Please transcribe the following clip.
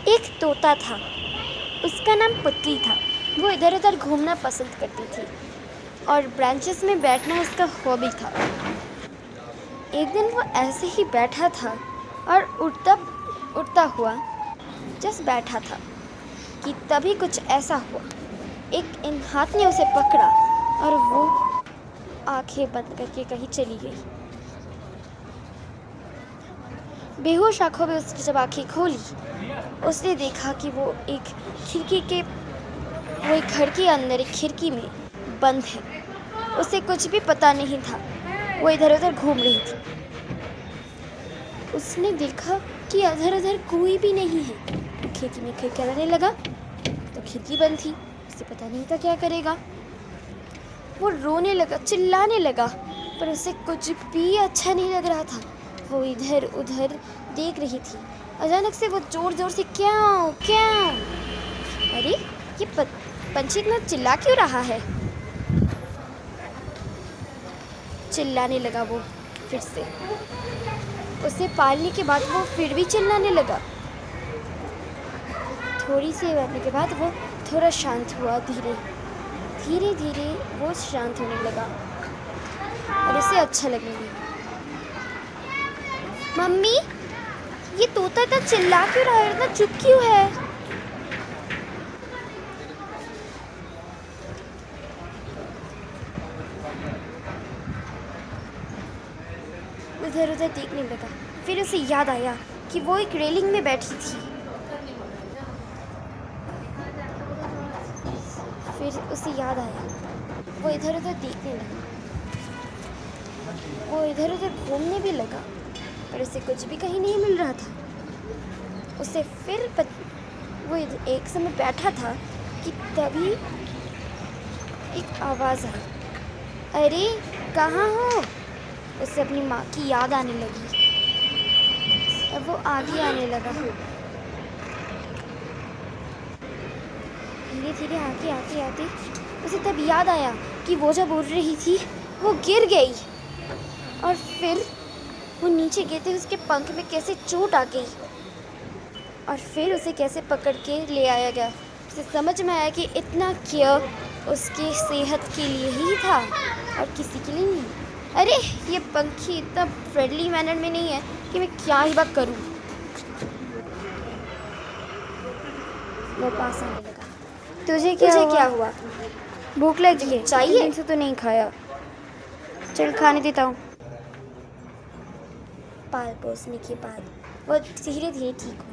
एक तोता था, उसका नाम पुतली था। वो इधर उधर घूमना पसंद करती थी और ब्रांचेस में बैठना उसका हॉबी था। एक दिन वो ऐसे ही बैठा था और उड़ता उड़ता हुआ जस्ट बैठा था कि तभी कुछ ऐसा हुआ। एक हाथ ने उसे पकड़ा और वो आंखें बंद करके कहीं चली गई। बेहोश आंखों में उसने जब आंखें खोली, उसने देखा कि वो एक घर के अंदर एक खिड़की में बंद है। उसे कुछ भी पता नहीं था, वो इधर उधर घूम रही थी। उसने देखा कि इधर उधर कोई भी नहीं है। खिड़की में खड़खड़ाने लगा तो खिड़की बंद थी। उसे पता नहीं था क्या करेगा। वो रोने लगा, चिल्लाने लगा, पर उसे कुछ भी अच्छा नहीं लग रहा था। वो इधर उधर देख रही थी। अचानक से वो जोर जोर से क्यों क्यों, अरे ये पंछी इतना चिल्ला क्यों रहा है। चिल्लाने लगा वो फिर से। उसे पालने के बाद वो फिर भी चिल्लाने लगा। थोड़ी सी बैठने के बाद वो थोड़ा शांत हुआ। धीरे धीरे वो शांत होने लगा और उसे अच्छा लगने लगा। मम्मी, ये तोता इतना चिल्ला क्यों रहा है, इतना चुप क्यों है? उधर उधर देखने लगा। फिर उसे याद आया कि वो एक रेलिंग में बैठी थी। फिर उसे याद आया, वो इधर उधर देखने लगा। वो इधर उधर घूमने भी लगा, पर उसे कुछ भी कहीं नहीं मिल रहा था। उसे फिर वो एक समय बैठा था कि तभी एक आवाज़ आई, अरे कहाँ हो? उसे अपनी माँ की याद आने लगी। अब वो आगे आने लगा। धीरे धीरे आगे आते आते उसे तब याद आया कि वो जब उड़ रही थी वो गिर गई और फिर वो नीचे गिरते उसके पंख में कैसे चोट आ गई और फिर उसे कैसे पकड़ के ले आया गया। उसे समझ में आया कि इतना केयर उसके सेहत के लिए ही था और किसी के लिए नहीं। अरे ये पंखी इतना फ्रेंडली मैनर में नहीं है कि मैं क्या ही बात करूं। वो पास आने लगा। तुझे क्या हुआ? भूख लगी है? चाहिए? दिन से तो नहीं खाया। चल खाने देता हूँ। पाल पोसने के बाद वो धीरे धीरे ठीक हुआ।